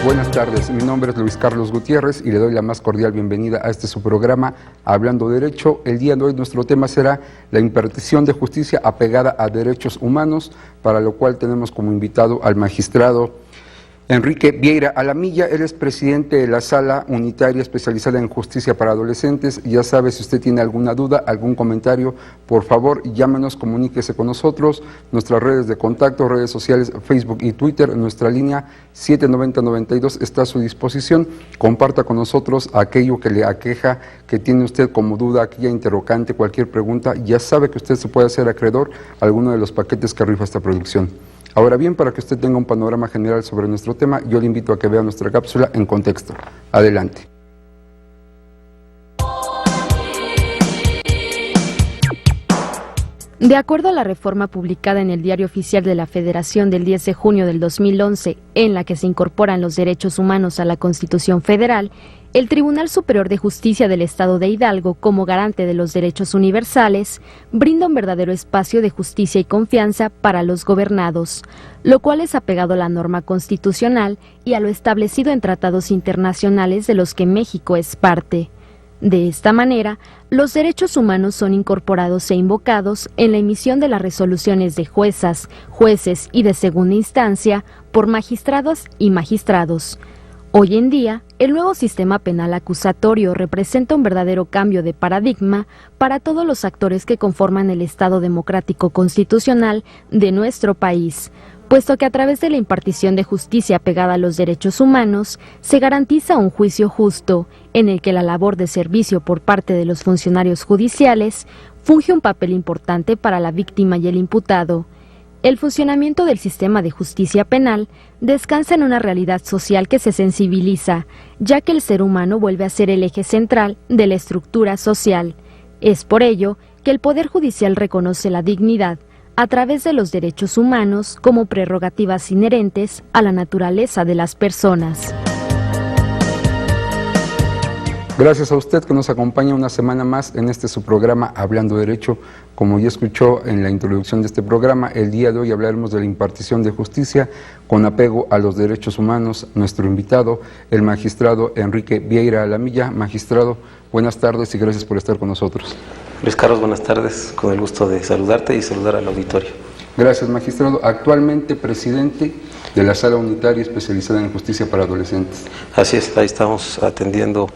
Buenas tardes, mi nombre es Luis Carlos Gutiérrez y le doy la más cordial bienvenida a este su programa Hablando Derecho. El día de hoy nuestro tema será la impartición de justicia apegada a derechos humanos, para lo cual tenemos como invitado al magistrado Enrique Vieira Alamilla. Él es presidente de la Sala Unitaria Especializada en Justicia para Adolescentes. Ya sabe, si usted tiene alguna duda, algún comentario, por favor, llámenos, comuníquese con nosotros. Nuestras redes de contacto, redes sociales, Facebook y Twitter, nuestra línea 790-92 está a su disposición. Comparta con nosotros aquello que le aqueja, que tiene usted como duda, aquella interrogante, cualquier pregunta. Ya sabe que usted se puede hacer acreedor a alguno de los paquetes que rifa esta producción. Ahora bien, para que usted tenga un panorama general sobre nuestro tema, yo le invito a que vea nuestra cápsula en contexto. Adelante. De acuerdo a la reforma publicada en el Diario Oficial de la Federación del 10 de junio del 2011, en la que se incorporan los derechos humanos a la Constitución Federal, el Tribunal Superior de Justicia del Estado de Hidalgo, como garante de los derechos universales, brinda un verdadero espacio de justicia y confianza para los gobernados, lo cual es apegado a la norma constitucional y a lo establecido en tratados internacionales de los que México es parte. De esta manera, los derechos humanos son incorporados e invocados en la emisión de las resoluciones de juezas, jueces y de segunda instancia por magistrados y magistrados. Hoy en día, el nuevo sistema penal acusatorio representa un verdadero cambio de paradigma para todos los actores que conforman el Estado democrático constitucional de nuestro país, puesto que a través de la impartición de justicia apegada a los derechos humanos, se garantiza un juicio justo, en el que la labor de servicio por parte de los funcionarios judiciales funge un papel importante para la víctima y el imputado. El funcionamiento del sistema de justicia penal descansa en una realidad social que se sensibiliza, ya que el ser humano vuelve a ser el eje central de la estructura social. Es por ello que el Poder Judicial reconoce la dignidad a través de los derechos humanos como prerrogativas inherentes a la naturaleza de las personas. Gracias a usted que nos acompaña una semana más en este su programa Hablando Derecho. Como ya escuchó en la introducción de este programa, el día de hoy hablaremos de la impartición de justicia con apego a los derechos humanos. Nuestro invitado, el magistrado Enrique Vieira Alamilla. Magistrado, buenas tardes y gracias por estar con nosotros. Luis Carlos, buenas tardes, con el gusto de saludarte y saludar al auditorio. Gracias, magistrado. Actualmente presidente de la Sala Unitaria Especializada en Justicia para Adolescentes. Así es, ahí estamos atendiendo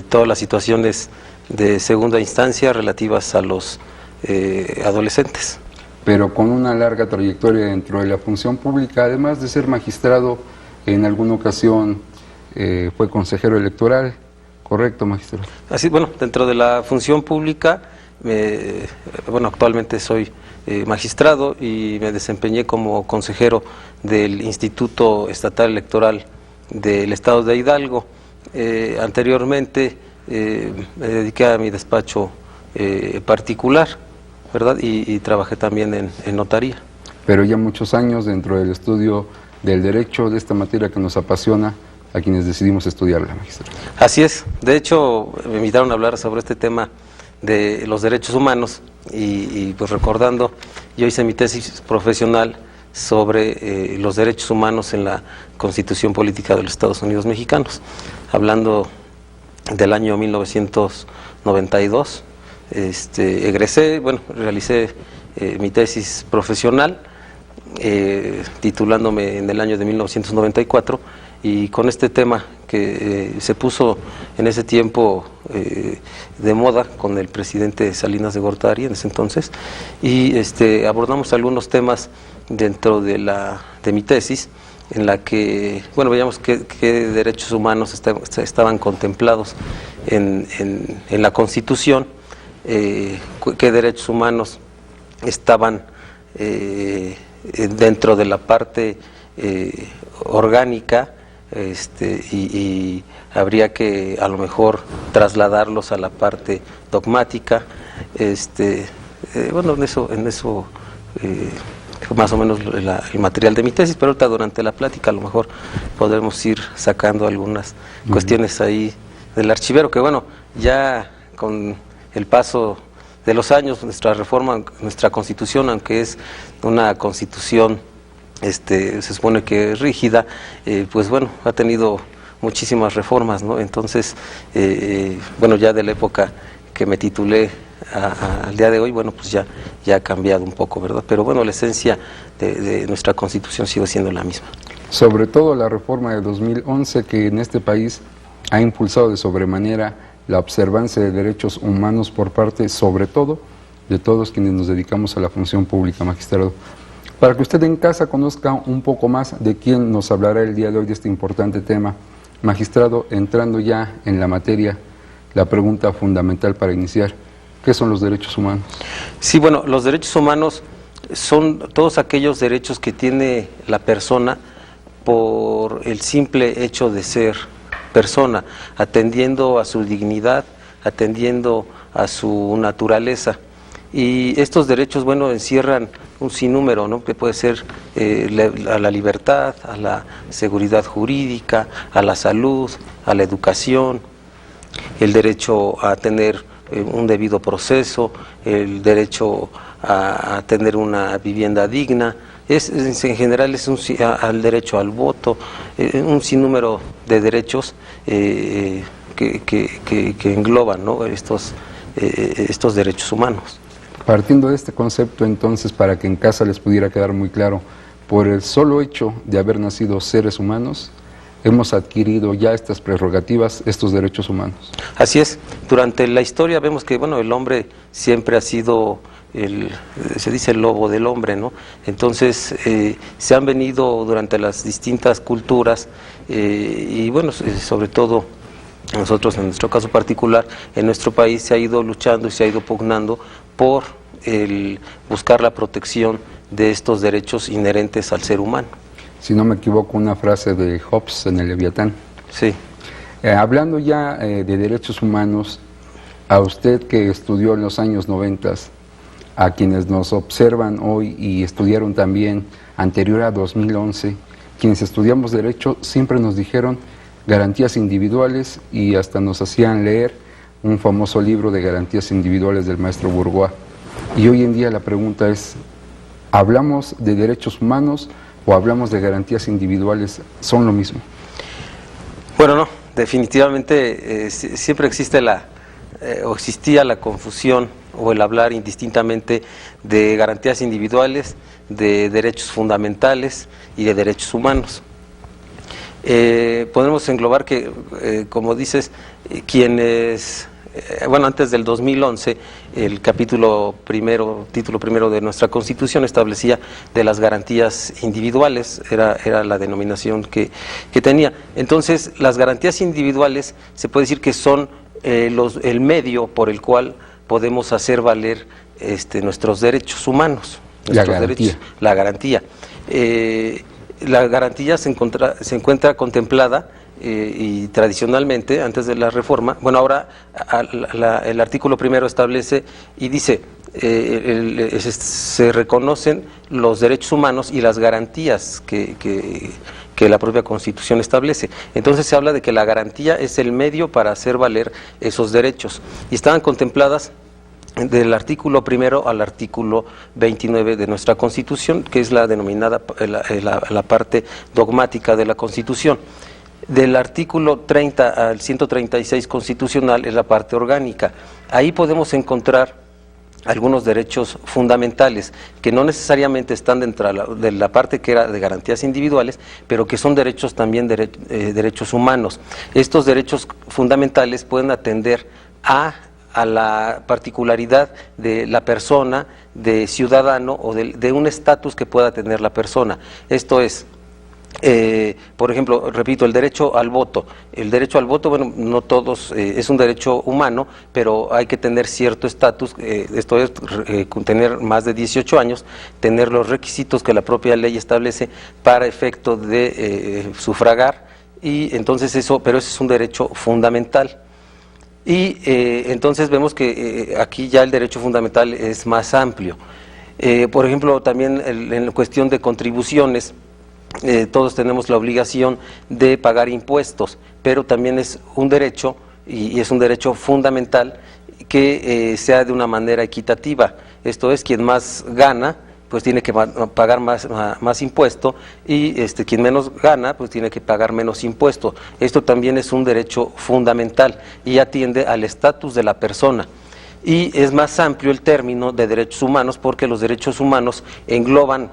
todas las situaciones de segunda instancia relativas a los adolescentes. Pero con una larga trayectoria dentro de la función pública, además de ser magistrado, en alguna ocasión fue consejero electoral. ¿Correcto, magistrado? Así, bueno, dentro de la función pública, actualmente soy magistrado y me desempeñé como consejero del Instituto Estatal Electoral del Estado de Hidalgo. Anteriormente me dediqué a mi despacho particular, ¿verdad? Y trabajé también en notaría. Pero ya muchos años dentro del estudio del derecho, de esta materia que nos apasiona a quienes decidimos estudiarla, magistrado. Así es. De hecho, me invitaron a hablar sobre este tema de los derechos humanos y pues recordando, yo hice mi tesis profesional sobre los derechos humanos en la Constitución Política de los Estados Unidos Mexicanos, hablando del año 1992. Egresé, realicé mi tesis profesional, titulándome en el año de 1994, y con este tema que se puso en ese tiempo de moda con el presidente Salinas de Gortari en ese entonces, y abordamos algunos temas dentro de mi tesis, en la que, veíamos qué derechos humanos estaban contemplados en la Constitución, qué derechos humanos estaban dentro de la parte orgánica, y habría que a lo mejor trasladarlos a la parte dogmática. En eso más o menos el material de mi tesis, pero ahorita durante la plática a lo mejor podremos ir sacando algunas cuestiones ahí del archivero, que ya con el paso de los años, nuestra reforma, nuestra Constitución, aunque es una Constitución se supone que rígida, pues bueno, ha tenido muchísimas reformas, ¿no? Entonces, bueno, ya de la época que me titulé al día de hoy, bueno, pues ya ha cambiado un poco, ¿verdad? Pero bueno, la esencia de nuestra Constitución sigue siendo la misma. Sobre todo la reforma de 2011, que en este país ha impulsado de sobremanera la observancia de derechos humanos por parte, sobre todo, de todos quienes nos dedicamos a la función pública, magistrado. Para que usted en casa conozca un poco más de quién nos hablará el día de hoy de este importante tema, magistrado, entrando ya en la materia, la pregunta fundamental para iniciar: ¿qué son los derechos humanos? Sí, bueno, los derechos humanos son todos aquellos derechos que tiene la persona por el simple hecho de ser persona, atendiendo a su dignidad, atendiendo a su naturaleza. Y estos derechos, bueno, encierran un sinnúmero, ¿no? Que puede ser a la libertad, a la seguridad jurídica, a la salud, a la educación, el derecho a tener un debido proceso, el derecho a tener una vivienda digna, en general es al derecho al voto, un sinnúmero de derechos que engloban, ¿no? estos derechos humanos. Partiendo de este concepto, entonces, para que en casa les pudiera quedar muy claro, por el solo hecho de haber nacido seres humanos, hemos adquirido ya estas prerrogativas, estos derechos humanos. Así es. Durante la historia vemos que, bueno, el hombre siempre ha sido se dice el lobo del hombre, ¿no? Entonces se han venido durante las distintas culturas y bueno, sobre todo nosotros en nuestro caso particular, en nuestro país se ha ido luchando y se ha ido pugnando por buscar la protección de estos derechos inherentes al ser humano. Si no me equivoco, una frase de Hobbes en el Leviatán. Sí. Hablando ya de derechos humanos, a usted que estudió en los años 90, a quienes nos observan hoy y estudiaron también anterior a 2011, quienes estudiamos Derecho siempre nos dijeron garantías individuales y hasta nos hacían leer un famoso libro de garantías individuales del maestro Bourgois. Y hoy en día la pregunta es, ¿hablamos de derechos humanos o hablamos de garantías individuales? ¿Son lo mismo? Bueno, no, definitivamente siempre existe o existía la confusión o el hablar indistintamente de garantías individuales, de derechos fundamentales y de derechos humanos. Podemos englobar que, como dices, quienes, bueno, antes del 2011, el título primero de nuestra Constitución establecía de las garantías individuales, era la denominación que tenía. Entonces, las garantías individuales se puede decir que son el medio por el cual podemos hacer valer nuestros derechos humanos. La garantía. La garantía. La garantía se encuentra contemplada y tradicionalmente, antes de la reforma, bueno, ahora el artículo primero establece y dice, se reconocen los derechos humanos y las garantías que la propia Constitución establece. Entonces se habla de que la garantía es el medio para hacer valer esos derechos y estaban contempladas del artículo primero al artículo 29 de nuestra Constitución, que es la denominada la parte dogmática de la Constitución. Del artículo 30 al 136 constitucional es la parte orgánica. Ahí podemos encontrar algunos derechos fundamentales que no necesariamente están dentro de la parte que era de garantías individuales, pero que son derechos también derechos humanos. Estos derechos fundamentales pueden atender a la particularidad de la persona, de ciudadano o de un estatus que pueda tener la persona. Esto es, por ejemplo, repito, el derecho al voto. El derecho al voto, bueno, no todos, es un derecho humano, pero hay que tener cierto estatus, esto es, tener más de 18 años, tener los requisitos que la propia ley establece para efecto de sufragar, y entonces pero ese es un derecho fundamental. Y entonces vemos que aquí ya el derecho fundamental es más amplio. Por ejemplo, también en cuestión de contribuciones, todos tenemos la obligación de pagar impuestos, pero también es un derecho, y es un derecho fundamental, que sea de una manera equitativa. Esto es, quien más gana, pues tiene que pagar más impuesto, y quien menos gana pues tiene que pagar menos impuesto. Esto también es un derecho fundamental y atiende al estatus de la persona. Y es más amplio el término de derechos humanos, porque los derechos humanos engloban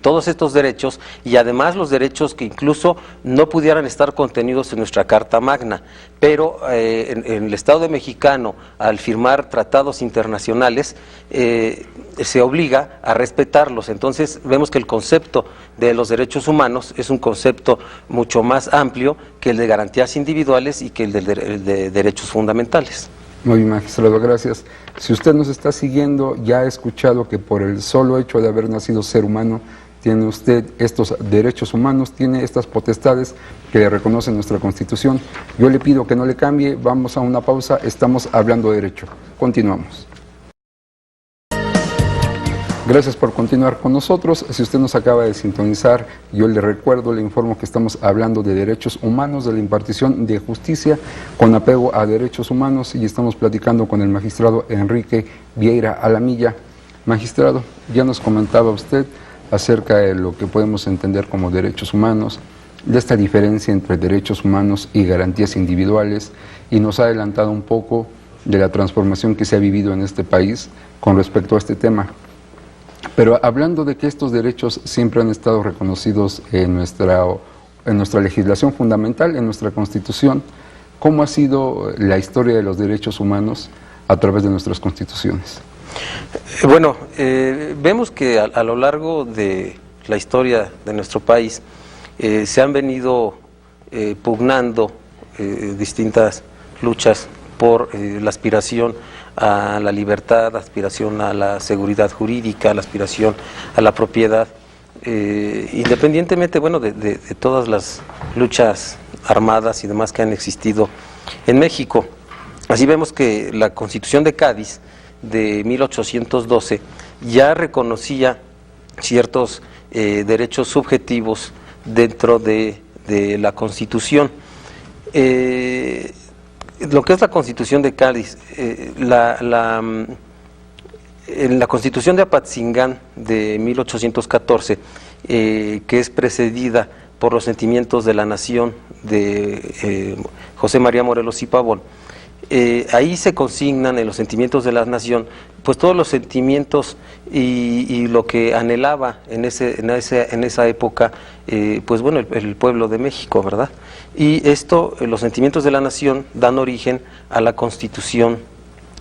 todos estos derechos, y además los derechos que incluso no pudieran estar contenidos en nuestra Carta Magna, pero en el Estado mexicano, al firmar tratados internacionales, se obliga a respetarlos. Entonces vemos que el concepto de los derechos humanos es un concepto mucho más amplio que el de garantías individuales y que el de derechos fundamentales. Muy bien, magistrado, gracias. Si usted nos está siguiendo, ya ha escuchado que por el solo hecho de haber nacido ser humano, tiene usted estos derechos humanos, tiene estas potestades que le reconoce nuestra Constitución. Yo le pido que no le cambie, vamos a una pausa, estamos hablando de derecho. Continuamos. Gracias por continuar con nosotros. Si usted nos acaba de sintonizar, yo le recuerdo, le informo que estamos hablando de derechos humanos, de la impartición de justicia con apego a derechos humanos, y estamos platicando con el magistrado Enrique Vieira Alamilla. Magistrado, ya nos comentaba usted acerca de lo que podemos entender como derechos humanos, de esta diferencia entre derechos humanos y garantías individuales, y nos ha adelantado un poco de la transformación que se ha vivido en este país con respecto a este tema. Pero hablando de que estos derechos siempre han estado reconocidos en nuestra legislación fundamental, en nuestra Constitución, ¿cómo ha sido la historia de los derechos humanos a través de nuestras constituciones? Bueno, vemos que a lo largo de la historia de nuestro país se han venido pugnando distintas luchas por la aspiración a la libertad, la aspiración a la seguridad jurídica, la aspiración a la propiedad, independientemente, bueno, de todas las luchas armadas y demás que han existido en México. Así vemos que la Constitución de Cádiz de 1812 ya reconocía ciertos derechos subjetivos dentro de la Constitución. Lo que es la Constitución de Cádiz, en la Constitución de Apatzingán de 1814, que es precedida por los sentimientos de la nación de José María Morelos y Pavón, ahí se consignan en los sentimientos de la nación pues todos los sentimientos y lo que anhelaba en esa época pues bueno, el pueblo de México, ¿verdad? Y esto, los sentimientos de la nación dan origen a la Constitución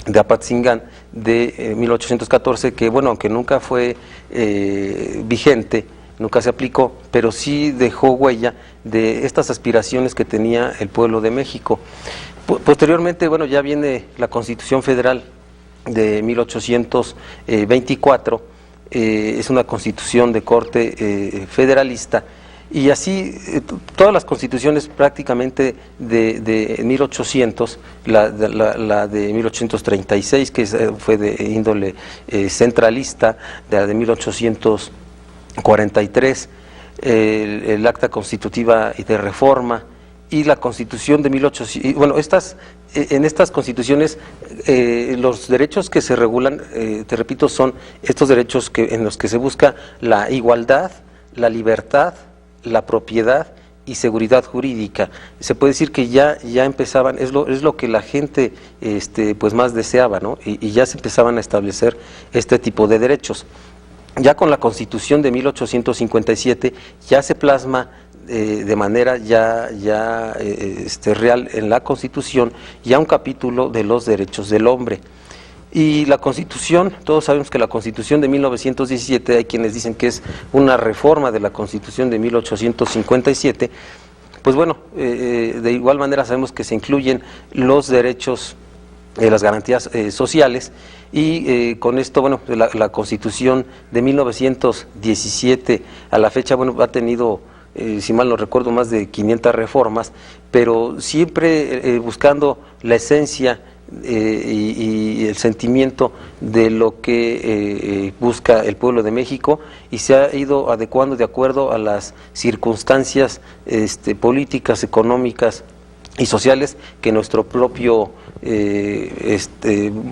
de Apatzingán de 1814, que bueno, aunque nunca fue vigente, nunca se aplicó, pero sí dejó huella de estas aspiraciones que tenía el pueblo de México. Posteriormente, bueno, ya viene la Constitución Federal de 1824, es una constitución de corte federalista, y así todas las constituciones prácticamente de 1800, la de 1836, que fue de índole centralista, la de 1843, el acta constitutiva y de reforma, y la Constitución de 1800, bueno, en estas constituciones los derechos que se regulan, te repito, son estos derechos en los que se busca la igualdad, la libertad, la propiedad y seguridad jurídica. Se puede decir que ya empezaban, es lo que la gente pues más deseaba, ¿no? Y ya se empezaban a establecer este tipo de derechos. Ya con la Constitución de 1857 ya se plasma de manera real en la Constitución ya un capítulo de los derechos del hombre. Y la Constitución, todos sabemos que la Constitución de 1917, hay quienes dicen que es una reforma de la Constitución de 1857, pues bueno, de igual manera sabemos que se incluyen los derechos, las garantías sociales, y con esto, bueno, la Constitución de 1917 a la fecha, bueno, ha tenido, si mal no recuerdo, más de 500 reformas, pero siempre buscando la esencia y el sentimiento de lo que busca el pueblo de México, y se ha ido adecuando de acuerdo a las circunstancias políticas, económicas y sociales que nuestro propio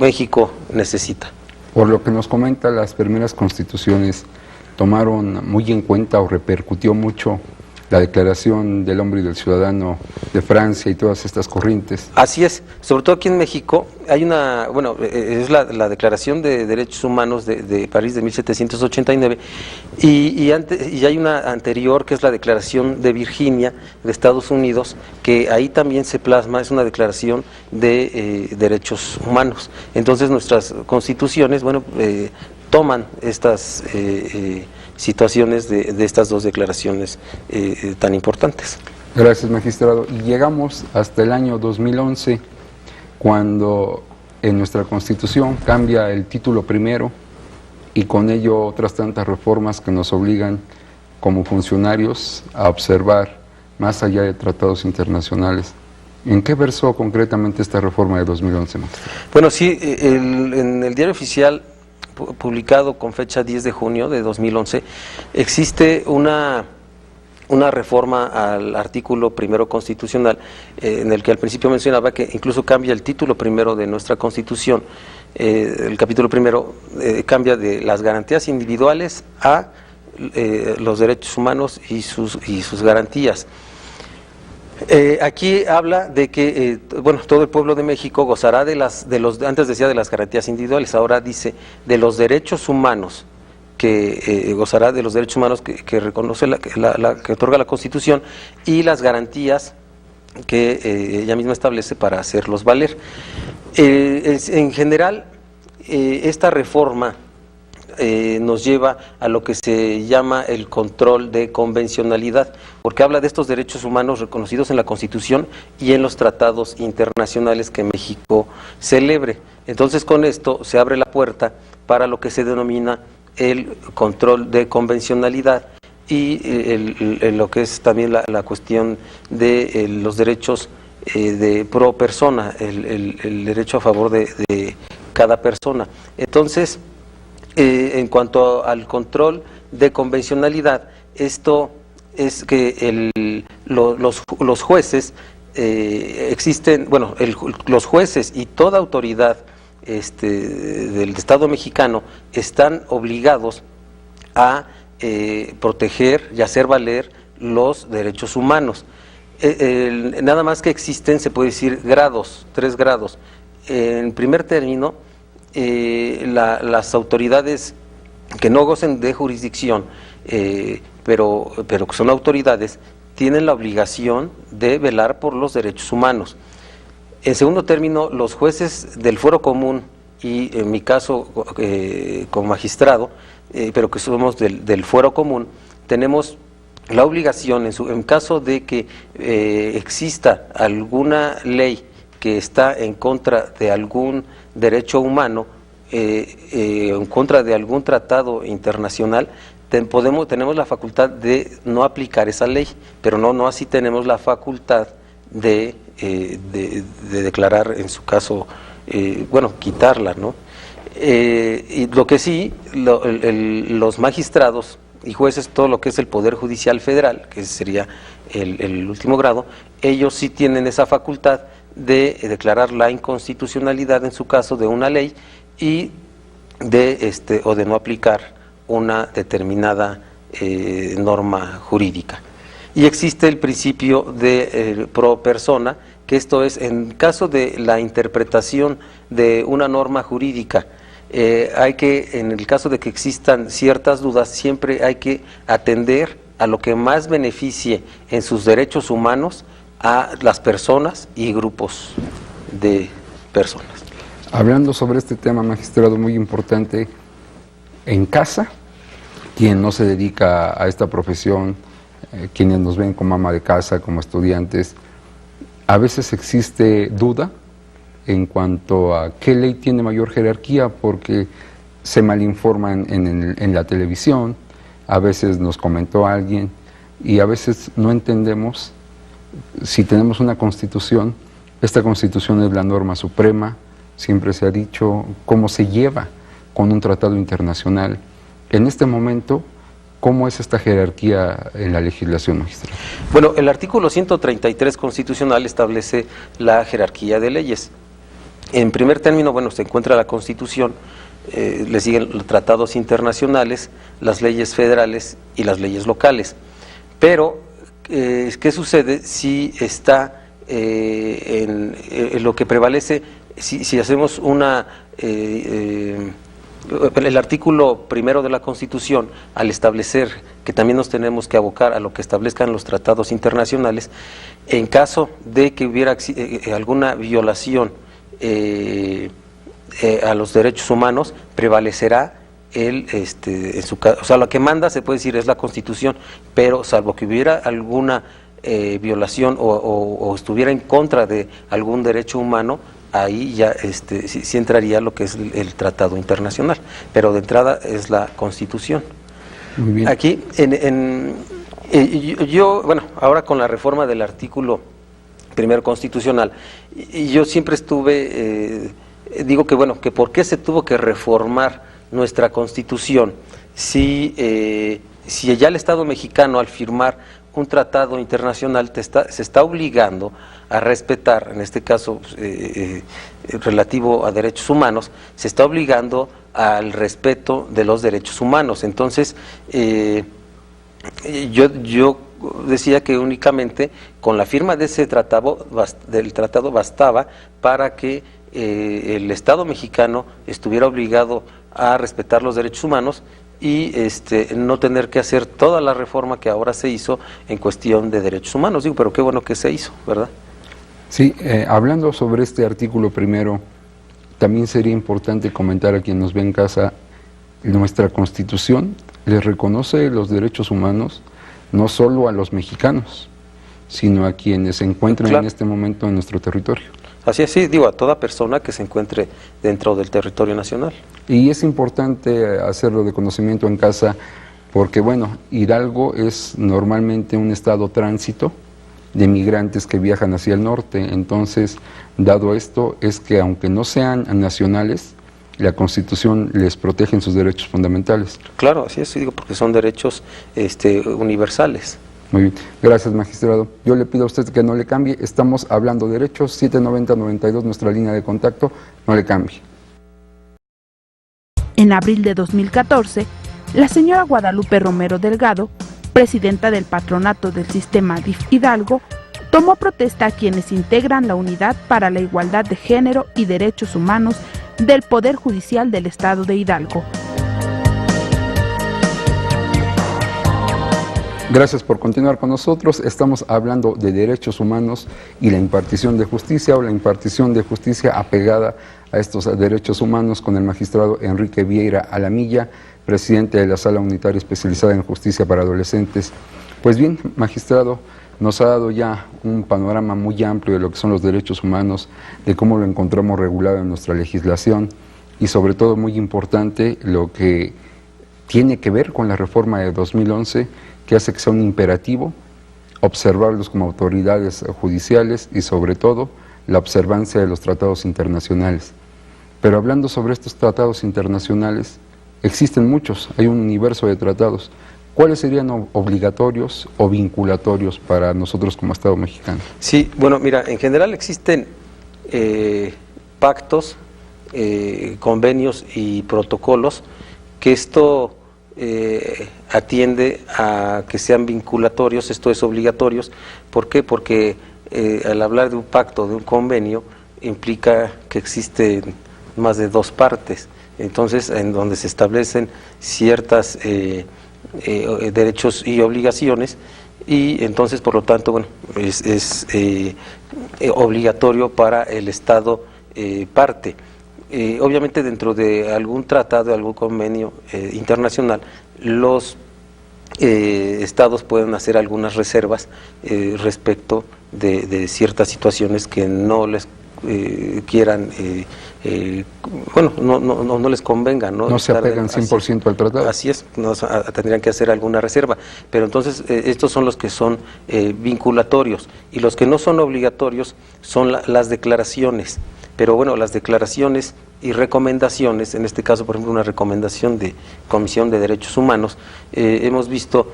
México necesita. Por lo que nos comenta, las primeras constituciones tomaron muy en cuenta o repercutió mucho la Declaración del Hombre y del Ciudadano de Francia y todas estas corrientes. Así es, sobre todo aquí en México hay una, bueno, es la Declaración de Derechos Humanos de París de 1789 y hay una anterior que es la Declaración de Virginia de Estados Unidos, que ahí también se plasma, es una declaración de derechos humanos. Entonces nuestras constituciones, bueno, toman estas situaciones de estas dos declaraciones tan importantes. Gracias, magistrado. Y llegamos hasta el año 2011, cuando en nuestra Constitución cambia el título primero y con ello otras tantas reformas que nos obligan como funcionarios a observar más allá de tratados internacionales. ¿En qué versó concretamente esta reforma de 2011, magistrado? Bueno, sí, en el Diario Oficial publicado con fecha 10 de junio de 2011, existe una reforma al artículo primero constitucional, en el que al principio mencionaba que incluso cambia el título primero de nuestra Constitución. El capítulo primero cambia de las garantías individuales a los derechos humanos y sus garantías. Aquí habla de que bueno, todo el pueblo de México gozará antes decía de las garantías individuales, ahora dice de los derechos humanos, que gozará de los derechos humanos que reconoce que otorga la Constitución, y las garantías que ella misma establece para hacerlos valer. En general, esta reforma nos lleva a lo que se llama el control de convencionalidad, porque habla de estos derechos humanos reconocidos en la Constitución y en los tratados internacionales que México celebre. Entonces, con esto se abre la puerta para lo que se denomina el control de convencionalidad y lo que es también la cuestión de los derechos de pro persona, el derecho a favor de cada persona. Entonces, en cuanto al control de convencionalidad, esto es que los jueces existen, bueno, los jueces y toda autoridad del Estado mexicano están obligados a proteger y hacer valer los derechos humanos. Nada más que existen, se puede decir, grados, 3 grados. En primer término, las autoridades que no gocen de jurisdicción, pero que son autoridades, tienen la obligación de velar por los derechos humanos. En segundo término, los jueces del fuero común, y en mi caso como magistrado, pero que somos del fuero común, tenemos la obligación, en caso de que exista alguna ley que está en contra de algún derecho humano, en contra de algún tratado internacional, tenemos la facultad de no aplicar esa ley, pero no así tenemos la facultad de declarar, en su caso, bueno, quitarla, ¿no? Y lo que sí, los magistrados y jueces, todo lo que es el Poder Judicial Federal, que sería el último grado, ellos sí tienen esa facultad de declarar la inconstitucionalidad, en su caso, de una ley y o de no aplicar una determinada norma jurídica. Y existe el principio de pro persona, que esto es, en caso de la interpretación de una norma jurídica, en el caso de que existan ciertas dudas, siempre hay que atender a lo que más beneficie en sus derechos humanos a las personas y grupos de personas. Hablando sobre este tema, magistrado, muy importante, en casa, quien no se dedica a esta profesión, quienes nos ven como ama de casa, como estudiantes, a veces existe duda en cuanto a qué ley tiene mayor jerarquía, porque se malinforman en la televisión, a veces nos comentó alguien, y a veces no entendemos si tenemos una constitución. Esta constitución es la norma suprema, siempre se ha dicho, cómo se lleva con un tratado internacional. En este momento, ¿cómo es esta jerarquía en la legislación, magistrado? Bueno, el artículo 133 constitucional establece la jerarquía de leyes. En primer término, bueno, se encuentra la Constitución, le siguen los tratados internacionales, las leyes federales y las leyes locales. Pero, ¿qué sucede si está en lo que prevalece, si hacemos el artículo primero de la Constitución, al establecer que también nos tenemos que abocar a lo que establezcan los tratados internacionales, en caso de que hubiera alguna violación a los derechos humanos, prevalecerá en su caso, o sea, lo que manda, se puede decir, es la Constitución, pero salvo que hubiera alguna violación o estuviera en contra de algún derecho humano, ahí ya sí entraría lo que es el tratado internacional, pero de entrada es la Constitución. Muy bien. Aquí, bueno, ahora con la reforma del artículo primero constitucional, y yo siempre estuve, digo que bueno, que por qué se tuvo que reformar nuestra Constitución si ya el Estado mexicano, al firmar un tratado internacional, se está obligando a respetar, en este caso relativo a derechos humanos, se está obligando al respeto de los derechos humanos. Entonces, yo decía que únicamente con la firma de ese tratado, bastaba para que el Estado mexicano estuviera obligado a respetar los derechos humanos y no tener que hacer toda la reforma que ahora se hizo en cuestión de derechos humanos. Digo, pero qué bueno que se hizo, ¿verdad? Sí, hablando sobre este artículo primero, también sería importante comentar a quien nos ve en casa, nuestra Constitución les reconoce los derechos humanos no solo a los mexicanos, sino a quienes se encuentran en este momento en nuestro territorio. Así es, sí, digo, a toda persona que se encuentre dentro del territorio nacional. Y es importante hacerlo de conocimiento en casa porque, bueno, Hidalgo es normalmente un estado tránsito de migrantes que viajan hacia el norte. Entonces, dado esto, es que aunque no sean nacionales, la Constitución les protege en sus derechos fundamentales. Claro, así es, digo, porque son derechos universales. Muy bien, gracias, magistrado. Yo le pido a usted que no le cambie, estamos hablando de derechos, 790-92, nuestra línea de contacto, no le cambie. En abril de 2014, la señora Guadalupe Romero Delgado, presidenta del patronato del sistema DIF Hidalgo, tomó protesta a quienes integran la Unidad para la Igualdad de Género y Derechos Humanos del Poder Judicial del Estado de Hidalgo. Gracias por continuar con nosotros. Estamos hablando de derechos humanos y la impartición de justicia o la impartición de justicia apegada a estos derechos humanos con el magistrado Enrique Vieira Alamilla, presidente de la Sala Unitaria Especializada en Justicia para Adolescentes. Pues bien, magistrado, nos ha dado ya un panorama muy amplio de lo que son los derechos humanos, de cómo lo encontramos regulado en nuestra legislación y sobre todo muy importante lo que tiene que ver con la reforma de 2011 que hace que sea un imperativo observarlos como autoridades judiciales y sobre todo la observancia de los tratados internacionales. Pero hablando sobre estos tratados internacionales, existen muchos, hay un universo de tratados. ¿Cuáles serían obligatorios o vinculatorios para nosotros como Estado mexicano? Sí, bueno, mira, en general existen pactos, convenios y protocolos que esto atiende a que sean vinculatorios, esto es obligatorios. ¿Por qué? Porque al hablar de un pacto, de un convenio, implica que existen más de dos partes, entonces en donde se establecen ciertas derechos y obligaciones, y entonces por lo tanto, bueno, es obligatorio para el Estado parte. Obviamente dentro de algún tratado, algún convenio internacional, los estados pueden hacer algunas reservas respecto de ciertas situaciones que no les quieran, bueno, no les convenga. No se apegan 100% al tratado. Así es, tendrían que hacer alguna reserva. Pero entonces estos son los que son vinculatorios, y los que no son obligatorios son las declaraciones. Pero bueno, las declaraciones y recomendaciones, en este caso, por ejemplo, una recomendación de Comisión de Derechos Humanos, hemos visto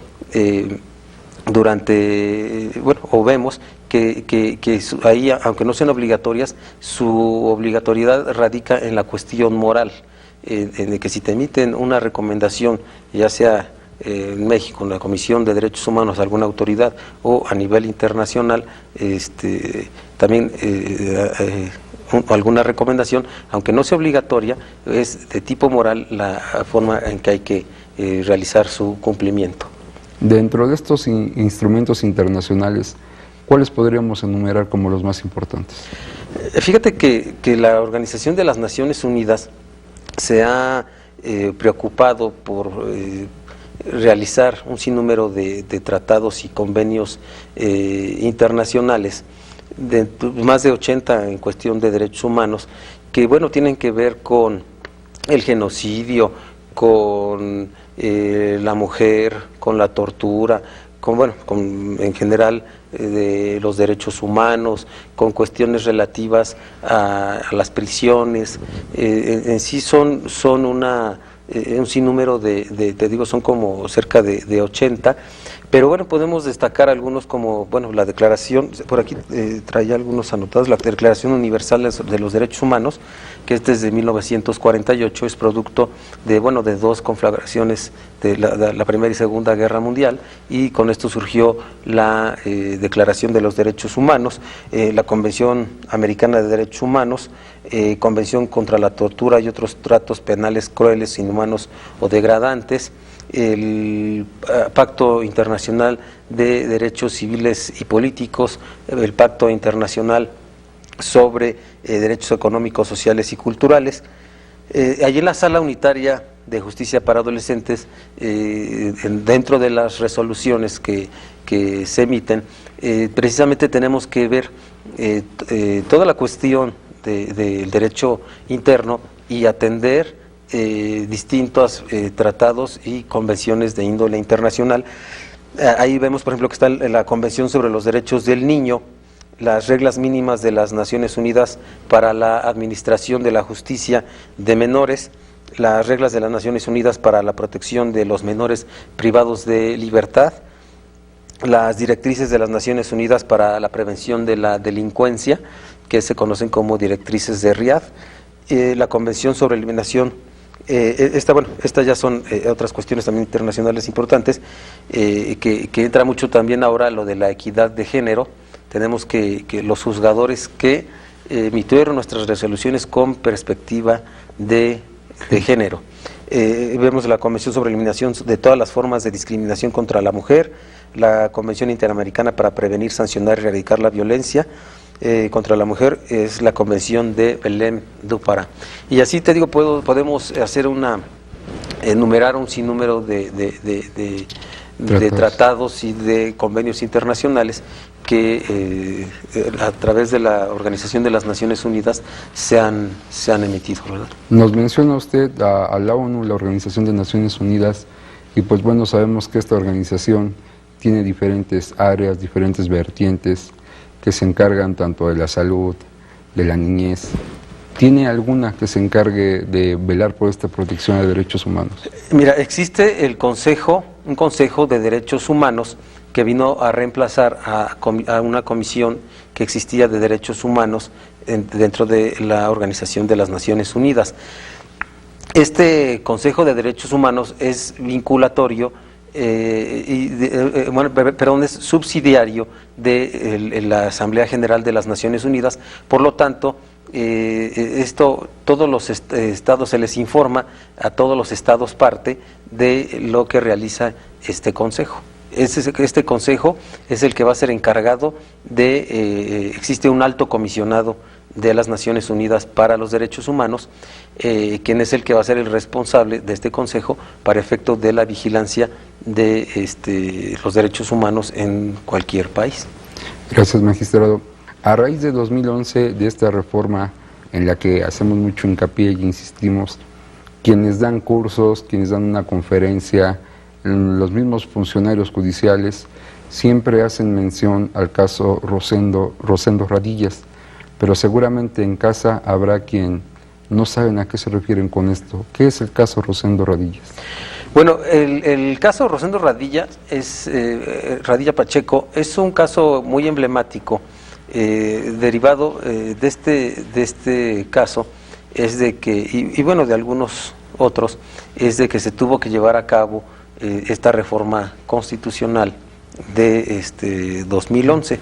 o vemos que ahí, aunque no sean obligatorias, su obligatoriedad radica en la cuestión moral. en que si te emiten una recomendación, ya sea en México, en la Comisión de Derechos Humanos, alguna autoridad, o a nivel internacional, también alguna recomendación, aunque no sea obligatoria, es de tipo moral la forma en que hay que realizar su cumplimiento. Dentro de estos instrumentos internacionales, ¿cuáles podríamos enumerar como los más importantes? Fíjate que la Organización de las Naciones Unidas se ha preocupado por realizar un sinnúmero de tratados y convenios internacionales, más de 80 en cuestión de derechos humanos, que bueno, tienen que ver con el genocidio, con la mujer, con la tortura, en general de los derechos humanos, con cuestiones relativas a las prisiones. En sí son un sinnúmero te digo, son como cerca de 80, pero bueno, podemos destacar algunos como, bueno, la declaración, por aquí traía algunos anotados, la Declaración Universal de los Derechos Humanos, que es desde 1948, es producto de dos conflagraciones de la Primera y Segunda Guerra Mundial, y con esto surgió la Declaración de los Derechos Humanos, la Convención Americana de Derechos Humanos, Convención contra la Tortura y otros tratos penales crueles, inhumanos o degradantes, el Pacto Internacional de Derechos Civiles y Políticos, el Pacto Internacional sobre Derechos Económicos, Sociales y Culturales. Allí en la Sala Unitaria de Justicia para Adolescentes, dentro de las resoluciones que se emiten, precisamente tenemos que ver toda la cuestión del derecho interno y atender distintos tratados y convenciones de índole internacional. Ahí vemos, por ejemplo, que está la Convención sobre los Derechos del Niño, las reglas mínimas de las Naciones Unidas para la administración de la justicia de menores, las reglas de las Naciones Unidas para la protección de los menores privados de libertad, las directrices de las Naciones Unidas para la prevención de la delincuencia, que se conocen como directrices de Riad, la Convención sobre Eliminación. Estas ya son otras cuestiones también internacionales importantes, que entra mucho también ahora lo de la equidad de género. Tenemos que los juzgadores que emitieron nuestras resoluciones con perspectiva de género. Vemos la Convención sobre Eliminación de todas las formas de discriminación contra la mujer, la Convención Interamericana para prevenir, sancionar y erradicar la violencia contra la mujer, es la Convención de Belém do Pará. Y así te digo, podemos hacer enumerar un sinnúmero de tratados y de convenios internacionales que a través de la Organización de las Naciones Unidas se han emitido, ¿verdad? Nos menciona usted a la ONU, la Organización de Naciones Unidas, y pues bueno, sabemos que esta organización tiene diferentes áreas, diferentes vertientes que se encargan tanto de la salud, de la niñez. ¿Tiene alguna que se encargue de velar por esta protección de derechos humanos? Mira, existe un Consejo de Derechos Humanos que vino a reemplazar a una comisión que existía de derechos humanos dentro de la Organización de las Naciones Unidas. Este Consejo de Derechos Humanos es vinculatorio, es subsidiario de la Asamblea General de las Naciones Unidas. Por lo tanto, todos los estados, se les informa a todos los estados parte de lo que realiza este consejo. Este consejo es el que va a ser encargado existe un alto comisionado de las Naciones Unidas para los Derechos Humanos, quien es el que va a ser el responsable de este consejo para efecto de la vigilancia de los derechos humanos en cualquier país. Gracias, magistrado. A raíz de 2011, de esta reforma en la que hacemos mucho hincapié y insistimos, quienes dan cursos, quienes dan una conferencia, los mismos funcionarios judiciales, siempre hacen mención al caso Rosendo Radillas, pero seguramente en casa habrá quien no saben a qué se refieren con esto. ¿Qué es el caso Rosendo Radillas? Bueno, el caso Rosendo Radilla Radilla Pacheco es un caso muy emblemático, derivado de este caso. es de que, y bueno, de algunos otros, es de que se tuvo que llevar a cabo esta reforma constitucional de 2011.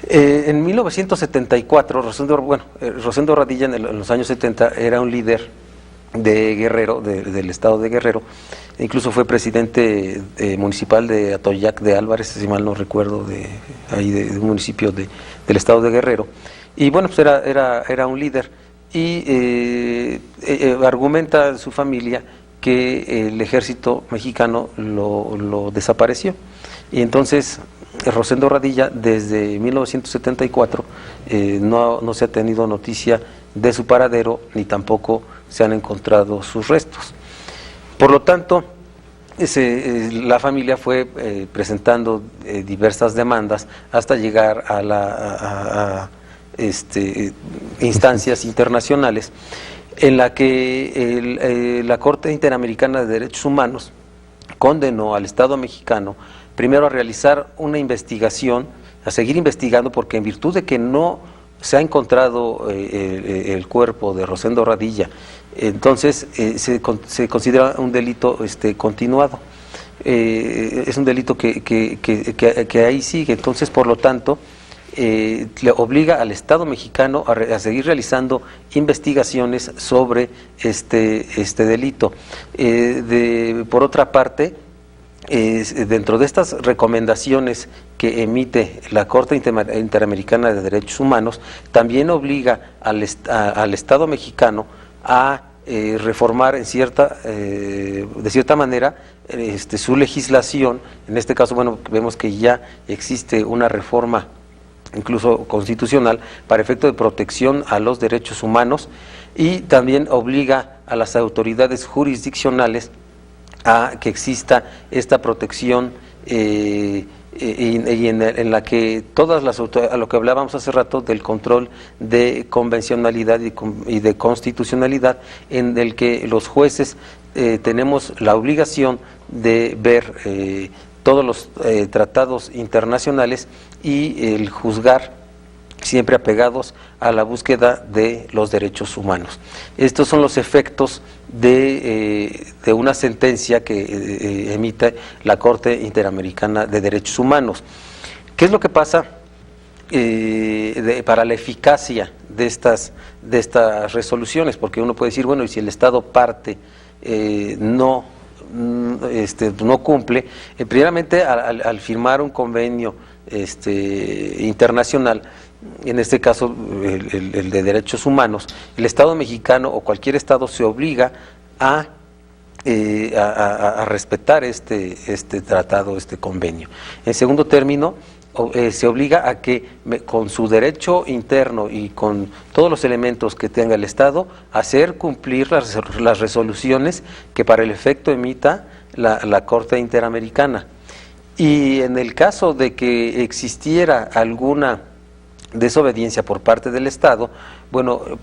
En 1974, Rosendo Radilla en los años 70 era un líder de Guerrero, del estado de Guerrero, incluso fue presidente municipal de Atoyac de Álvarez, si mal no recuerdo, de un municipio del estado de Guerrero, y bueno, pues era un líder, y argumenta su familia que el ejército mexicano lo desapareció, y entonces Rosendo Radilla desde 1974 no se ha tenido noticia de su paradero, ni tampoco se han encontrado sus restos. Por lo tanto, la familia fue presentando diversas demandas hasta llegar a instancias internacionales, en la que la Corte Interamericana de Derechos Humanos condenó al Estado mexicano primero a realizar una investigación, a seguir investigando, porque en virtud de que no se ha encontrado el cuerpo de Rosendo Radilla, entonces se considera un delito continuado. Es un delito que ahí sigue. Entonces, por lo tanto, le obliga al Estado mexicano a seguir realizando investigaciones sobre este delito. Por otra parte, dentro de estas recomendaciones que emite la Corte Interamericana de Derechos Humanos, también obliga al Estado mexicano a reformar de cierta manera su legislación. En este caso, bueno, vemos que ya existe una reforma incluso constitucional para efecto de protección a los derechos humanos, y también obliga a las autoridades jurisdiccionales a que exista esta protección y en la que todas las autoridades, a lo que hablábamos hace rato del control de convencionalidad y de constitucionalidad, en el que los jueces tenemos la obligación de ver todos los tratados internacionales y el juzgar siempre apegados a la búsqueda de los derechos humanos. Estos son los efectos de una sentencia que emite la Corte Interamericana de Derechos Humanos. ¿Qué es lo que pasa para la eficacia de estas resoluciones? Porque uno puede decir, bueno, y si el Estado parte no cumple, primeramente al firmar un convenio internacional, en este caso el de derechos humanos, el Estado mexicano o cualquier Estado se obliga a respetar este tratado, este convenio. En segundo término, se obliga a que con su derecho interno y con todos los elementos que tenga el Estado, hacer cumplir las resoluciones que para el efecto emita la Corte Interamericana. Y en el caso de que existiera alguna desobediencia por parte del Estado, bueno, se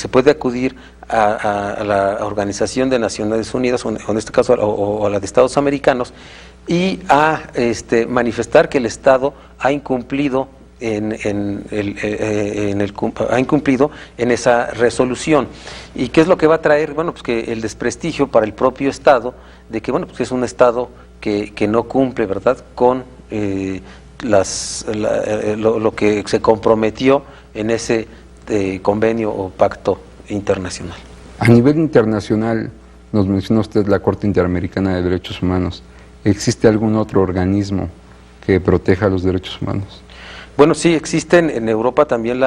puede acudir a la Organización de Naciones Unidas, o en este caso o a la de Estados Americanos, y a manifestar que el Estado ha incumplido ha incumplido en esa resolución. ¿Y qué es lo que va a traer? Bueno, pues que el desprestigio para el propio Estado, de que bueno, pues es un Estado que no cumple, ¿verdad?, con lo que se comprometió en ese convenio o pacto internacional. A nivel internacional, nos menciona usted la Corte Interamericana de Derechos Humanos. ¿Existe algún otro organismo que proteja los derechos humanos? Bueno, sí, existen en Europa también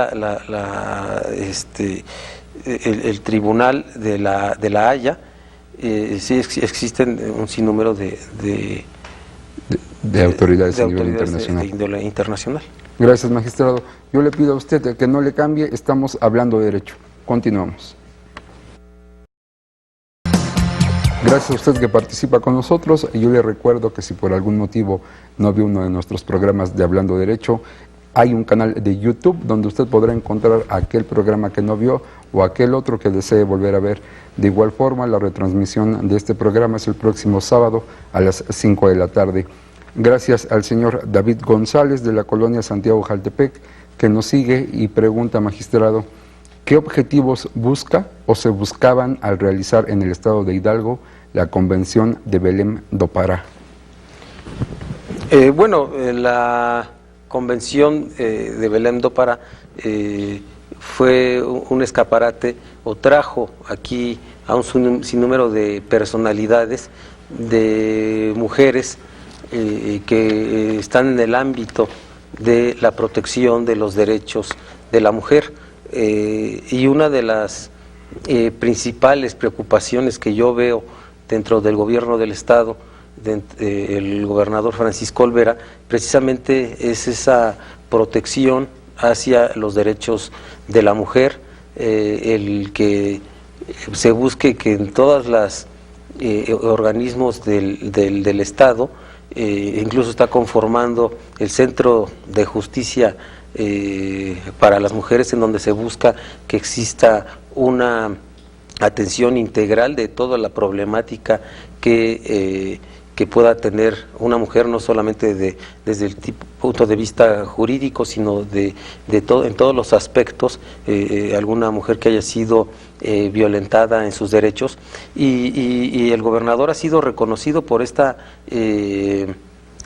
el Tribunal de la Haya. Sí existen un sinnúmero de autoridades a nivel internacional. De índole internacional. Gracias, magistrado. Yo le pido a usted que no le cambie, estamos hablando de derecho. Continuamos. Gracias a usted que participa con nosotros. Yo le recuerdo que si por algún motivo no vio uno de nuestros programas de Hablando Derecho, hay un canal de YouTube donde usted podrá encontrar aquel programa que no vio o aquel otro que desee volver a ver. De igual forma, la retransmisión de este programa es el próximo sábado a las 5 de la tarde. Gracias al señor David González de la colonia Santiago Jaltepec, que nos sigue y pregunta, magistrado, ¿Qué objetivos busca o se buscaban al realizar en el estado de Hidalgo la Convención de Belém do Pará? La Convención de Belém do Pará fue un escaparate, o trajo aquí a un sinnúmero de personalidades, de mujeres que están en el ámbito de la protección de los derechos de la mujer. Y una de las principales preocupaciones que yo veo dentro del gobierno del Estado, el gobernador Francisco Olvera, precisamente es esa protección hacia los derechos de la mujer, el que se busque que en todas las organismos del Estado, incluso está conformando el Centro de Justicia para las mujeres, en donde se busca que exista una atención integral de toda la problemática que pueda tener una mujer, no solamente desde el punto de vista jurídico, sino en todos los aspectos, alguna mujer que haya sido violentada en sus derechos, y el gobernador ha sido reconocido por esta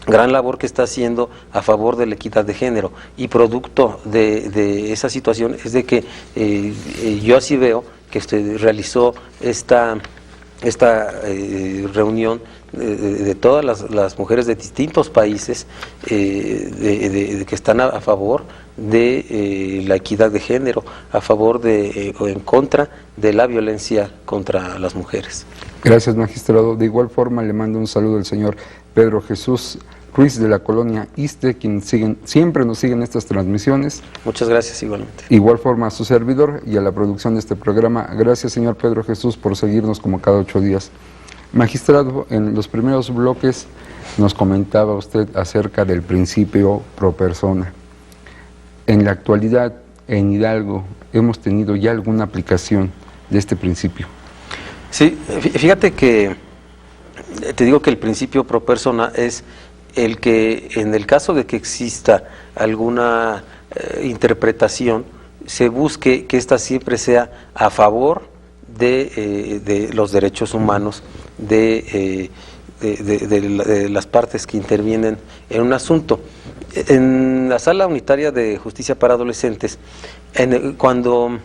gran labor que está haciendo a favor de la equidad de género, y producto de esa situación es de que yo así veo que usted realizó esta reunión de todas las mujeres de distintos países que están a favor de la equidad de género, a favor o en contra de la violencia contra las mujeres. Gracias, magistrado. De igual forma le mando un saludo al señor Pedro Jesús Ruiz de la colonia Iste, quien siempre nos siguen estas transmisiones. Muchas gracias, igualmente. Igual forma a su servidor y a la producción de este programa. Gracias, señor Pedro Jesús, por seguirnos como cada 8 días. Magistrado, en los primeros bloques nos comentaba usted acerca del principio pro persona. En la actualidad, en Hidalgo, ¿hemos tenido ya alguna aplicación de este principio? Sí, fíjate que te digo que el principio pro persona es el que, en el caso de que exista alguna interpretación, se busque que ésta siempre sea a favor de los derechos humanos de las partes que intervienen en un asunto. En la Sala Unitaria de Justicia para Adolescentes, cuando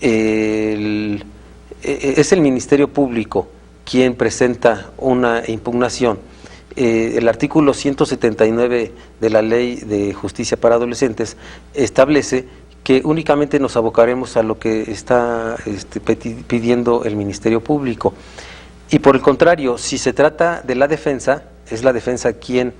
es el Ministerio Público quien presenta una impugnación, el artículo 179 de la Ley de Justicia para Adolescentes establece que únicamente nos abocaremos a lo que está pidiendo el Ministerio Público. Y por el contrario, si se trata de la defensa, es la defensa quien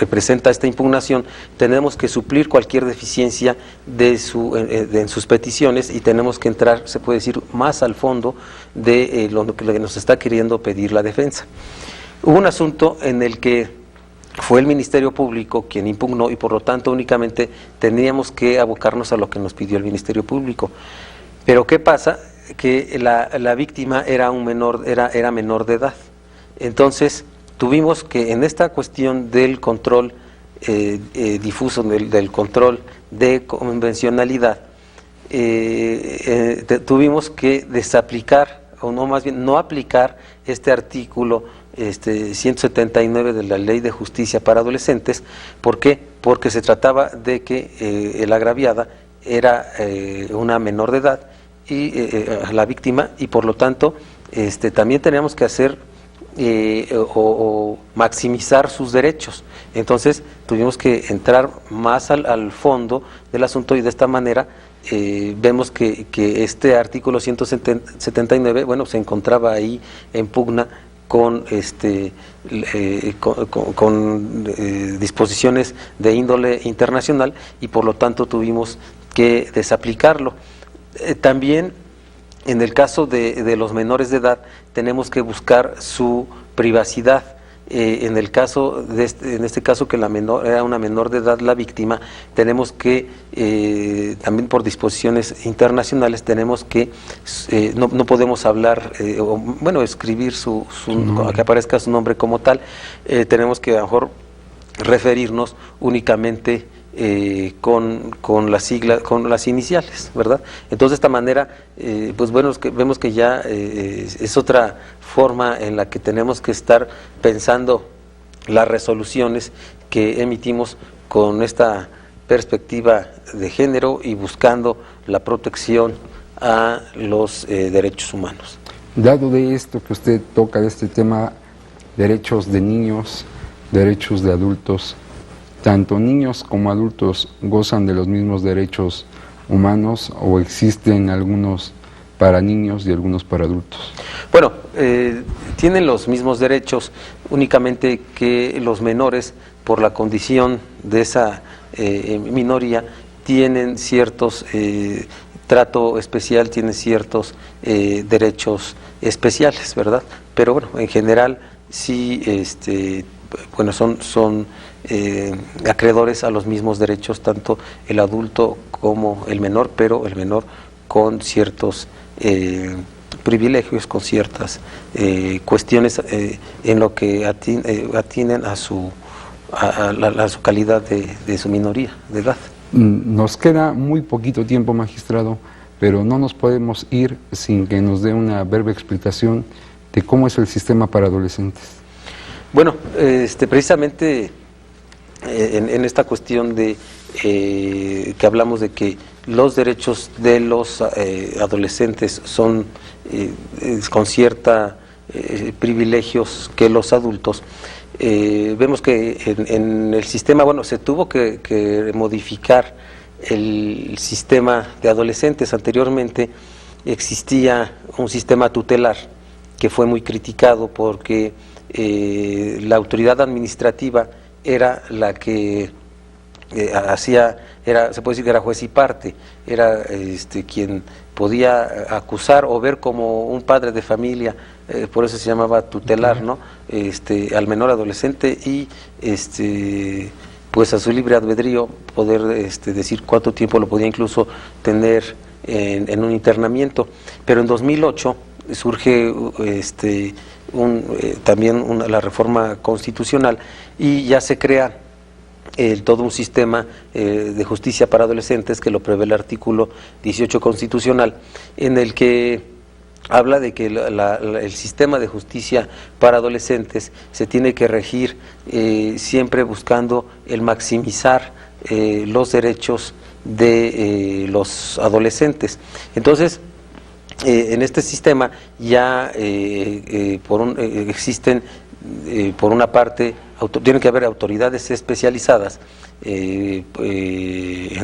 presenta esta impugnación, tenemos que suplir cualquier deficiencia en sus peticiones, y tenemos que entrar, se puede decir, más al fondo de lo que nos está queriendo pedir la defensa. Hubo un asunto en el que fue el Ministerio Público quien impugnó, y por lo tanto únicamente teníamos que abocarnos a lo que nos pidió el Ministerio Público. Pero ¿qué pasa? Que la víctima era menor de edad. Entonces tuvimos que, en esta cuestión del control difuso, del control de convencionalidad, tuvimos que desaplicar, o no, más bien no aplicar este artículo 179 de la Ley de Justicia para Adolescentes. ¿Por qué? Porque se trataba de que la agraviada era una menor de edad, y la víctima, y por lo tanto también teníamos que hacer o maximizar sus derechos. Entonces tuvimos que entrar más al fondo del asunto, y de esta manera vemos que este artículo 179, bueno, se encontraba ahí en pugna con disposiciones de índole internacional, y por lo tanto tuvimos que desaplicarlo. También en el caso de los menores de edad tenemos que buscar su privacidad. En el caso en este caso, que era una menor de edad la víctima, tenemos que también por disposiciones internacionales tenemos que no podemos hablar escribir que aparezca su nombre como tal. Tenemos que a lo mejor referirnos únicamente con las siglas, con las iniciales, ¿verdad? Entonces de esta manera, pues bueno, vemos que ya es otra forma en la que tenemos que estar pensando las resoluciones que emitimos con esta perspectiva de género y buscando la protección a los derechos humanos. Dado de esto que usted toca, de este tema, derechos de niños, derechos de adultos, ¿tanto niños como adultos gozan de los mismos derechos humanos o existen algunos para niños y algunos para adultos? Bueno, tienen los mismos derechos, únicamente que los menores, por la condición de esa minoría, tienen ciertos trato especial, tienen ciertos derechos especiales, ¿verdad? Pero bueno, en general sí, bueno, son acreedores a los mismos derechos, tanto el adulto como el menor, pero el menor con ciertos privilegios, con ciertas cuestiones en lo que atienden a su calidad de su minoría de edad. Nos queda muy poquito tiempo, magistrado, pero no nos podemos ir sin que nos dé una breve explicación de cómo es el sistema para adolescentes. Bueno, precisamente en esta cuestión de que hablamos de que los derechos de los adolescentes son con cierta privilegios que los adultos, vemos que en el sistema, bueno, se tuvo que modificar el sistema de adolescentes. Anteriormente existía un sistema tutelar que fue muy criticado porque la autoridad administrativa era la que se puede decir que era juez y parte, era quien podía acusar o ver como un padre de familia, por eso se llamaba tutelar, ¿no? Al menor adolescente y pues a su libre albedrío poder decir cuánto tiempo lo podía incluso tener en un internamiento. Pero en 2008 surge también la reforma constitucional y ya se crea todo un sistema de justicia para adolescentes que lo prevé el artículo 18 constitucional, en el que habla de que el sistema de justicia para adolescentes se tiene que regir siempre buscando el maximizar los derechos de los adolescentes. Entonces, en este sistema ya existen, por una parte, tienen que haber autoridades especializadas en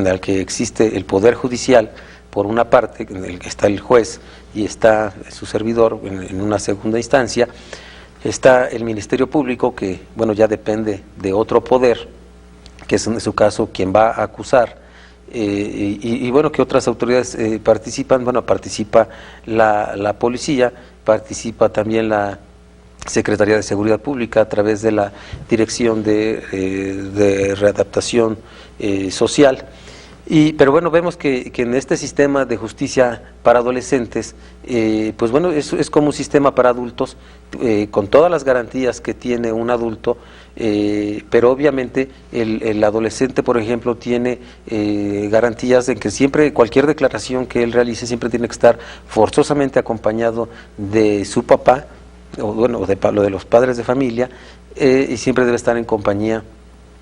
la que existe el Poder Judicial, por una parte, en el que está el juez y está su servidor en una segunda instancia, está el Ministerio Público, que bueno, ya depende de otro poder, que es en su caso quien va a acusar, y bueno, que otras autoridades participan. Bueno, participa la policía, participa también la Secretaría de Seguridad Pública a través de la Dirección de Readaptación Social. Pero bueno, vemos que en este sistema de justicia para adolescentes, pues bueno, es como un sistema para adultos, con todas las garantías que tiene un adulto, pero obviamente el adolescente, por ejemplo, tiene garantías de que siempre, cualquier declaración que él realice, siempre tiene que estar forzosamente acompañado de su papá, o bueno, de los padres de familia, y siempre debe estar en compañía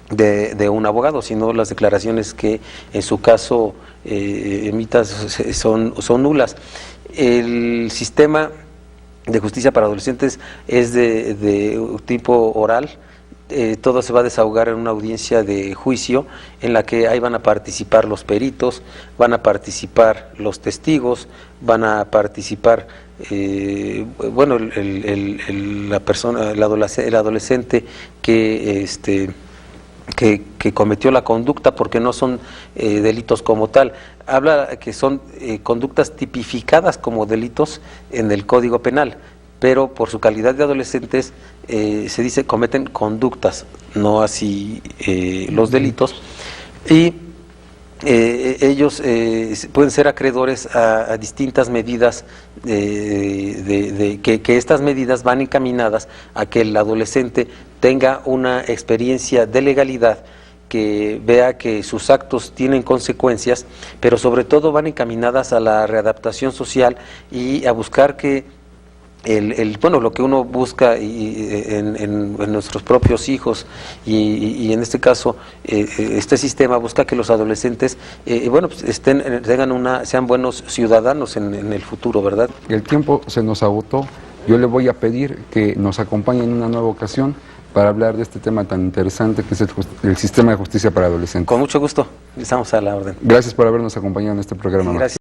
de un abogado, si no las declaraciones que en su caso emita son nulas. El sistema de justicia para adolescentes es de tipo oral. Todo se va a desahogar en una audiencia de juicio en la que ahí van a participar los peritos, van a participar los testigos, van a participar bueno, la persona, el adolescente que cometió la conducta, porque no son delitos como tal. Habla que son conductas tipificadas como delitos en el Código Penal, pero por su calidad de adolescentes se dice cometen conductas, no así los delitos, y ellos pueden ser acreedores a distintas medidas, que estas medidas van encaminadas a que el adolescente tenga una experiencia de legalidad que vea que sus actos tienen consecuencias, pero sobre todo van encaminadas a la readaptación social y a buscar que bueno, lo que uno busca en nuestros propios hijos y en este caso este sistema busca que los adolescentes bueno, pues sean buenos ciudadanos en el futuro, ¿verdad? El tiempo se nos agotó. Yo le voy a pedir que nos acompañe en una nueva ocasión para hablar de este tema tan interesante que es el sistema de justicia para adolescentes. Con mucho gusto, estamos a la orden. Gracias por habernos acompañado en este programa. Gracias.